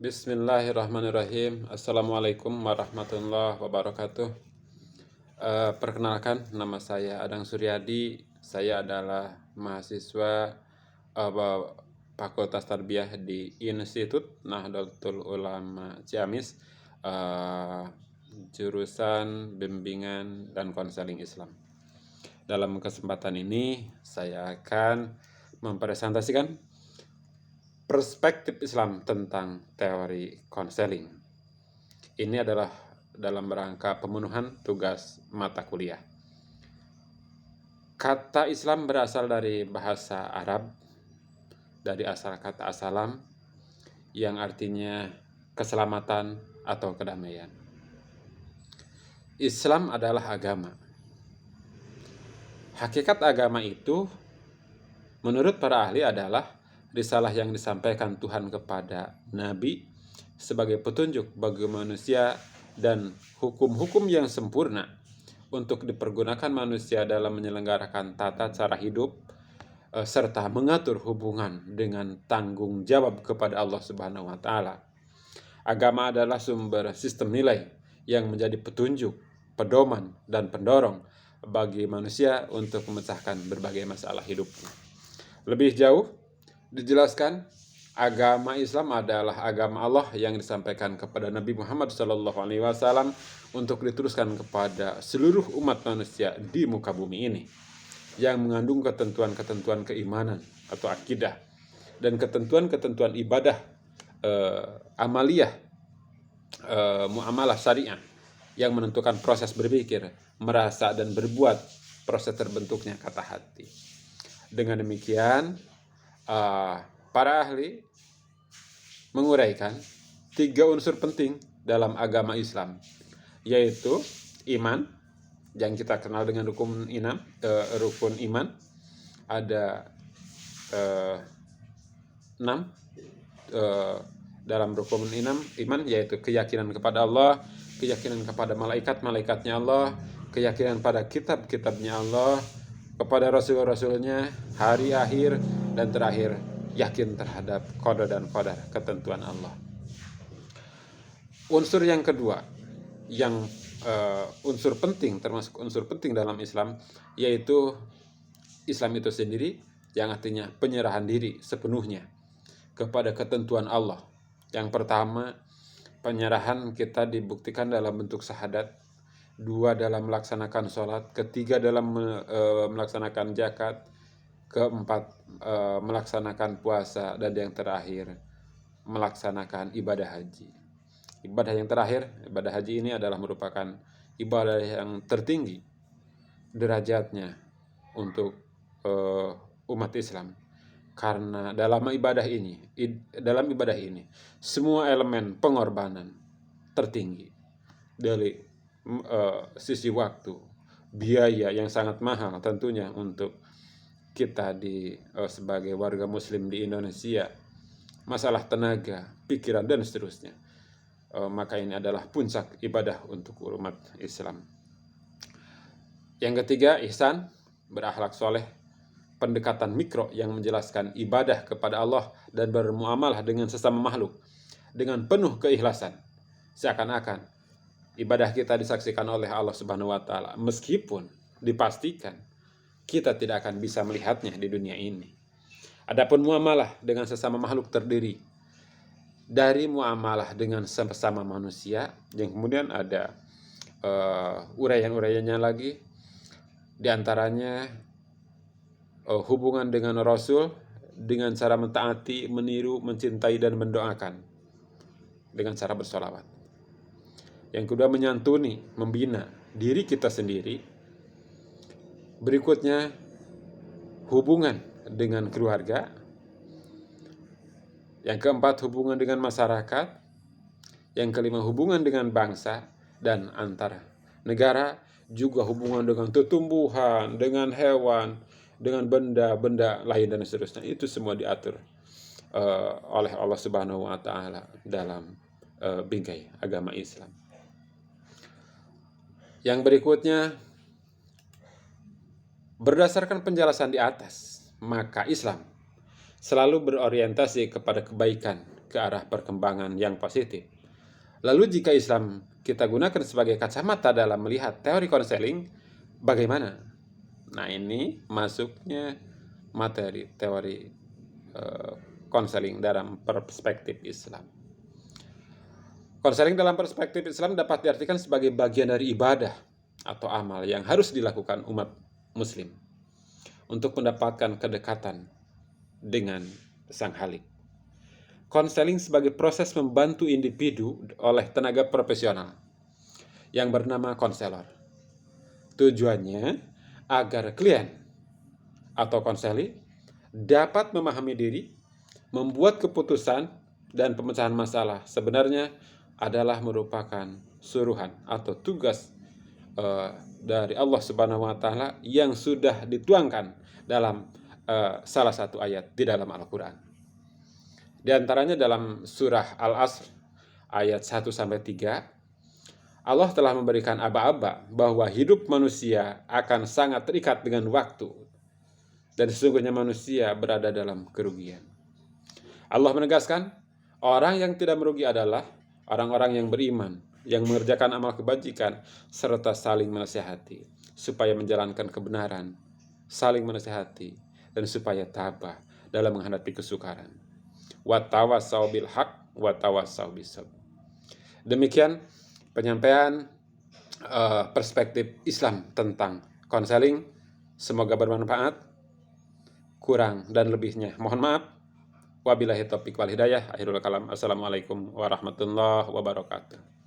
Bismillahirrahmanirrahim. Assalamualaikum warahmatullahi wabarakatuh. Perkenalkan, nama saya Adang Suryadi. Saya adalah mahasiswa Fakultas Tarbiyah di Institut Nahdlatul Ulama Ciamis, jurusan Bimbingan dan Konseling Islam. Dalam kesempatan ini, saya akan mempresentasikan perspektif Islam tentang teori konseling. Ini adalah dalam rangka pemenuhan tugas mata kuliah. Kata Islam berasal dari bahasa Arab, dari asal kata asalam, yang artinya keselamatan atau kedamaian. Islam adalah agama. Hakikat agama itu, menurut para ahli, adalah risalah yang disampaikan Tuhan kepada Nabi sebagai petunjuk bagi manusia dan hukum-hukum yang sempurna untuk dipergunakan manusia dalam menyelenggarakan tata cara hidup serta mengatur hubungan dengan tanggung jawab kepada Allah Subhanahu wa Ta'ala. Agama adalah sumber sistem nilai yang menjadi petunjuk, pedoman, dan pendorong bagi manusia untuk memecahkan berbagai masalah hidupnya. Lebih jauh, dijelaskan, agama Islam adalah agama Allah yang disampaikan kepada Nabi Muhammad SAW untuk diteruskan kepada seluruh umat manusia di muka bumi ini, yang mengandung ketentuan-ketentuan keimanan atau akidah dan ketentuan-ketentuan ibadah, amaliyah, muamalah syariah yang menentukan proses berpikir, merasa, dan berbuat, proses terbentuknya kata hati. Dengan demikian, para ahli menguraikan 3 unsur penting dalam agama Islam, yaitu iman, yang kita kenal dengan rukun iman. Ada 6 dalam rukun iman, yaitu keyakinan kepada Allah, keyakinan kepada malaikat-malaikatnya Allah, keyakinan pada kitab-kitabnya Allah, kepada rasul-rasulnya, hari akhir, dan terakhir, yakin terhadap qada dan qadar, ketentuan Allah. Unsur yang kedua, yang unsur penting, termasuk unsur penting dalam Islam, yaitu Islam itu sendiri, yang artinya penyerahan diri sepenuhnya kepada ketentuan Allah. Yang pertama, penyerahan kita dibuktikan dalam bentuk syahadat, 2 dalam melaksanakan sholat, ketiga dalam melaksanakan zakat, keempat melaksanakan puasa, dan yang terakhir melaksanakan ibadah haji. Ibadah yang terakhir, ibadah haji ini adalah merupakan ibadah yang tertinggi derajatnya untuk umat Islam, karena dalam ibadah ini semua elemen pengorbanan tertinggi, dari sisi waktu, biaya yang sangat mahal tentunya untuk kita sebagai warga muslim di Indonesia, masalah tenaga, pikiran, dan seterusnya. Maka ini adalah puncak ibadah untuk umat Islam. Yang ketiga, ihsan, berakhlak soleh, pendekatan mikro yang menjelaskan ibadah kepada Allah dan bermuamalah dengan sesama makhluk dengan penuh keikhlasan, seakan-akan ibadah kita disaksikan oleh Allah Subhanahu wa Ta'ala, meskipun dipastikan kita tidak akan bisa melihatnya di dunia ini. Adapun muamalah dengan sesama makhluk terdiri dari muamalah dengan sesama manusia, yang kemudian ada uraian-uraiannya lagi, diantaranya hubungan dengan Rasul dengan cara mentaati, meniru, mencintai, dan mendoakan dengan cara bersolawat. Yang kedua, menyantuni, membina diri kita sendiri. Berikutnya, hubungan dengan keluarga. Yang keempat, hubungan dengan masyarakat. Yang kelima, hubungan dengan bangsa dan antar negara. Juga hubungan dengan tumbuhan, dengan hewan, dengan benda-benda lain, dan seterusnya. Itu semua diatur oleh Allah Subhanahu wa Ta'ala dalam bingkai agama Islam. Yang berikutnya, berdasarkan penjelasan di atas, maka Islam selalu berorientasi kepada kebaikan, ke arah perkembangan yang positif. Lalu jika Islam kita gunakan sebagai kacamata dalam melihat teori konseling, bagaimana? Nah, ini masuknya materi teori konseling dalam perspektif Islam. Konseling dalam perspektif Islam dapat diartikan sebagai bagian dari ibadah atau amal yang harus dilakukan umat muslim untuk mendapatkan kedekatan dengan Sang Khalik. Konseling sebagai proses membantu individu oleh tenaga profesional yang bernama konselor. Tujuannya agar klien atau konseli dapat memahami diri, membuat keputusan, dan pemecahan masalah sebenarnya adalah merupakan suruhan atau tugas dari Allah Subhanahu wa Ta'ala yang sudah dituangkan dalam salah satu ayat di dalam Al-Quran. Di antaranya dalam surah Al-Asr ayat 1-3, Allah telah memberikan aba-aba bahwa hidup manusia akan sangat terikat dengan waktu dan sesungguhnya manusia berada dalam kerugian. Allah menegaskan, orang yang tidak merugi adalah orang-orang yang beriman, yang mengerjakan amal kebajikan, serta saling menasihati, supaya menjalankan kebenaran, saling menasihati, dan supaya tabah dalam menghadapi kesukaran. Watawassaw bil haq, watawassaw bis sabr. Demikian penyampaian perspektif Islam tentang konseling. Semoga bermanfaat. Kurang dan lebihnya mohon maaf. Wabillahi taufiq wal hidayah. Akhirul kalam. Assalamualaikum warahmatullahi wabarakatuh.